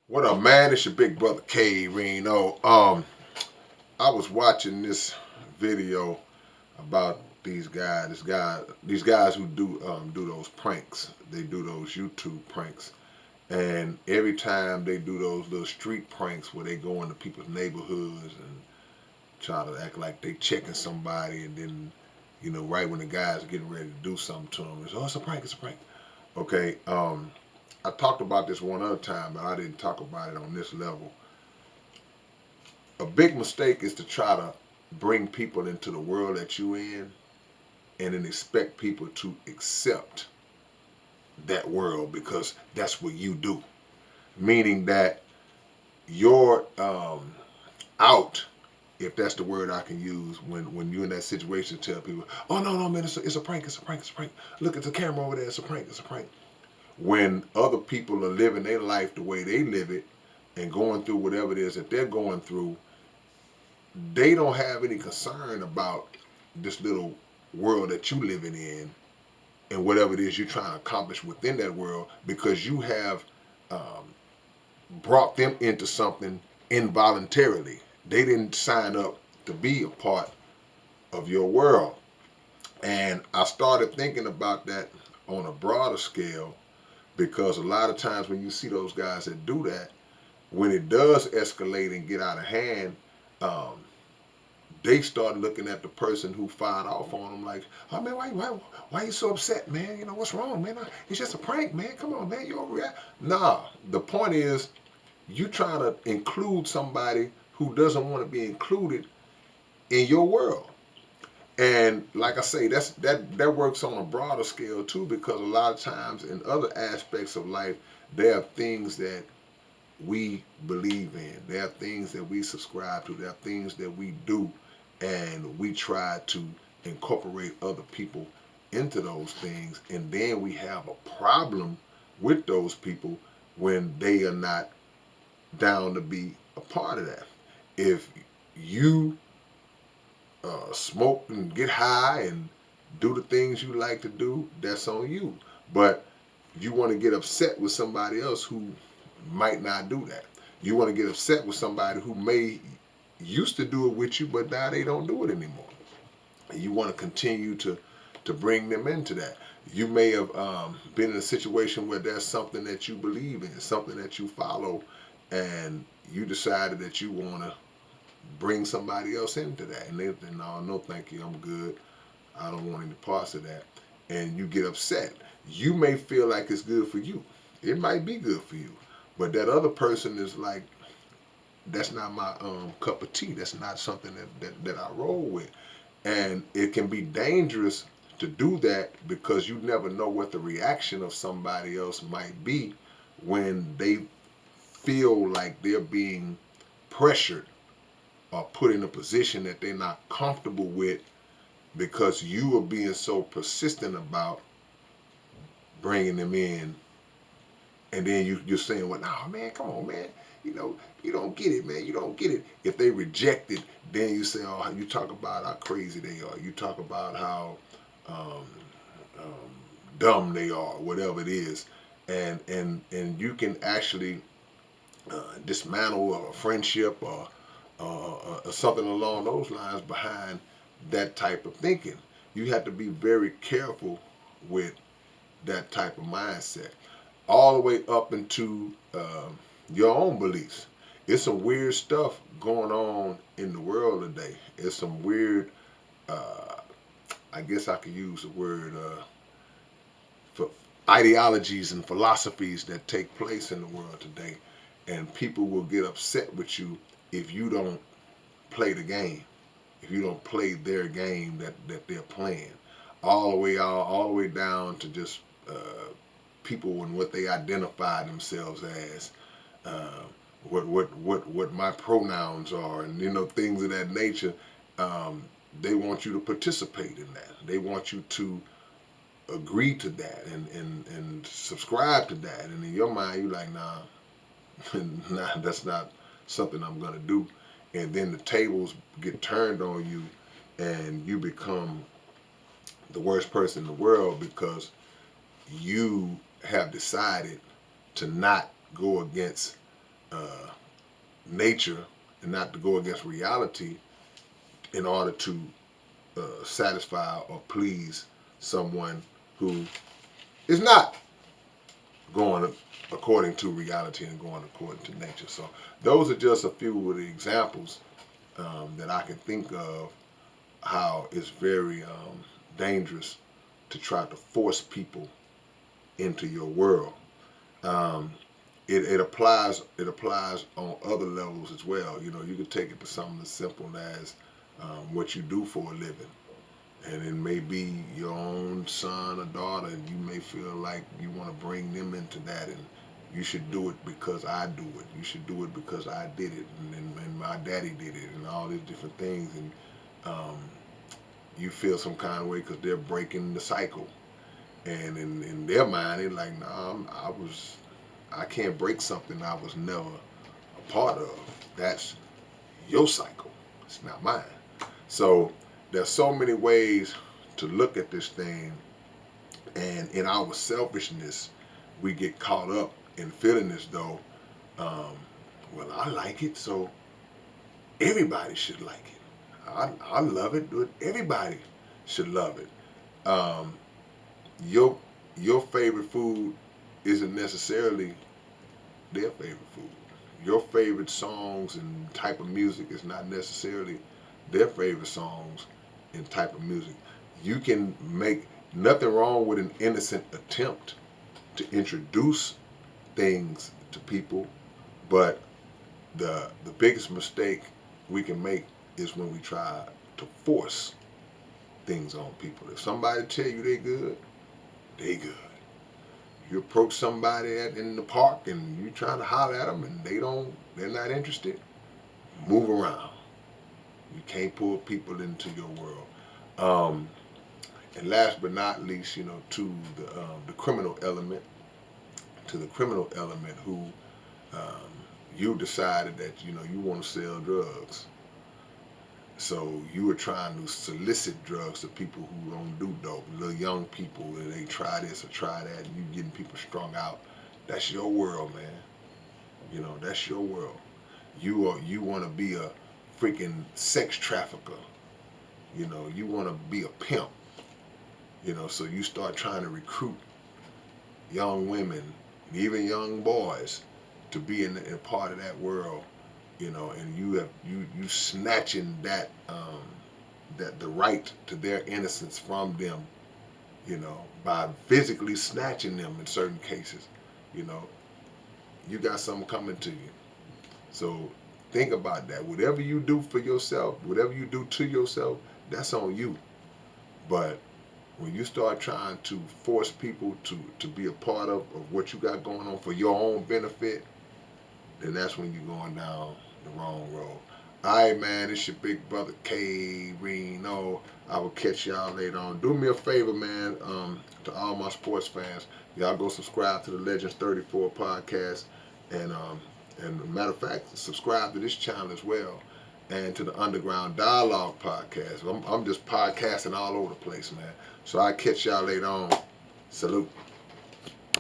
What up, man? It's your big brother K-Rino. I was watching this video about these guys who do those pranks. They do those YouTube pranks, and every time they do those little street pranks where they go into people's neighborhoods and try to act like they checking somebody, and then right when the guys are getting ready to do something to them, it's a prank, it's a prank. Okay. I talked about this one other time, but I didn't talk about it on this level. A big mistake is to try to bring people into the world that you in and then expect people to accept that world because that's what you do. Meaning that you're out, if that's the word I can use, when you're in that situation, to tell people, oh, no, man, it's a prank, it's a prank, it's a prank. Look at the camera over there, it's a prank, it's a prank. When other people are living their life the way they live it and going through whatever it is that they're going through, they don't have any concern about this little world that you living in and whatever it is you're trying to accomplish within that world, because you have um, brought them into something involuntarily. They didn't sign up to be a part of your world. And I started thinking about that on a broader scale, because a lot of times when you see those guys that do that, when it does escalate and get out of hand, um, they start looking at the person who fired off on them like, oh man, why you so upset, man? What's wrong, man? It's just a prank, man. Come on, man, you overreact. Nah, the point is, you trying to include somebody who doesn't want to be included in your world. And like I say, that works on a broader scale too, because a lot of times in other aspects of life, there are things that we believe in. There are things that we subscribe to. There are things that we do, and we try to incorporate other people into those things. And then we have a problem with those people when they are not down to be a part of that. If you smoke and get high and do the things you like to do, that's on you. But you want to get upset with somebody else who might not do that. You want to get upset with somebody who may used to do it with you, but now they don't do it anymore. And you want to continue to bring them into that. You may have been in a situation where there's something that you believe in, something that you follow, and you decided that you want to bring somebody else into that. And they say, no, thank you, I'm good. I don't want any parts of that. And you get upset. You may feel like it's good for you. It might be good for you. But that other person is like, that's not my cup of tea. That's not something that I roll with. And it can be dangerous to do that, because you never know what the reaction of somebody else might be when they feel like they're being pressured or put in a position that they're not comfortable with, because you are being so persistent about bringing them in. And then you're saying, well, nah, man, come on, man. You don't get it, man. You don't get it. If they reject it, then you say, oh, you talk about how crazy they are. You talk about how um, um, dumb they are, whatever it is. And you can actually dismantle a friendship or something along those lines behind that type of thinking. You have to be very careful with that type of mindset, all the way up into your own beliefs. It's some weird stuff going on in the world today. It's some weird, uh, I guess I could use the word, for ideologies and philosophies that take place in the world today. And people will get upset with you if you don't play the game, if you don't play their game that they're playing, all the way down to just people and what they identify themselves as, uh, what my pronouns are, and things of that nature. Um, they want you to participate in that. They want you to agree to that and subscribe to that. And in your mind, you're like, nah, nah, that's not something I'm gonna do. And then the tables get turned on you, and you become the worst person in the world, because you have decided to not go against uh, nature and not to go against reality in order to satisfy or please someone who is not going according to reality and going according to nature. So those are just a few of the examples that I can think of how it's very dangerous to try to force people into your world. Um, it applies on other levels as well. You know, you could take it to something as simple as what you do for a living, and it may be your own son or daughter, and you may feel like you want to bring them into that, and you should do it because I do it. You should do it because I did it, and my daddy did it, and all these different things, and um, you feel some kind of way because they're breaking the cycle, and in their mind, they're like, "Nah, I can't break something I was never a part of. That's your cycle. It's not mine." So there's so many ways to look at this thing, and in our selfishness, we get caught up in feeling as though, um, well, I like it, so everybody should like it. I love it, but everybody should love it. Um, your your favorite food isn't necessarily their favorite food. Your favorite songs and type of music is not necessarily their favorite songs and type of music. You can make nothing wrong with an innocent attempt to introduce things to people, but the biggest mistake we can make is when we try to force things on people. If somebody tell you they good, they good. You approach somebody in the park and you trying to holler at them and they're not interested, move around. You can't pull people into your world. Um, and last but not least, you know, to the criminal element, who um, you decided that you want to sell drugs. So you were trying to solicit drugs to people who don't do dope, little young people, and they try this or try that, and you getting people strung out. That's your world, man. You know, that's your world. You want to be a freaking sex trafficker. You know, you want to be a pimp. You know, so you start trying to recruit young women, even young boys, to be in part of that world. You know, and you snatching that the right to their innocence from them. You know, by physically snatching them in certain cases. You know, you got something coming to you. So think about that. Whatever you do for yourself, whatever you do to yourself, that's on you. But when you start trying to force people to be a part of what you got going on for your own benefit, then that's when you're going down the wrong road. All right, man, it's your big brother K-Rino. I will catch y'all later on. Do me a favor, man, to all my sports fans, y'all go subscribe to the Legends 34 podcast, and matter of fact, subscribe to this channel as well, and to the Underground Dialogue podcast. I'm just podcasting all over the place, man. So I catch y'all later on. Salute.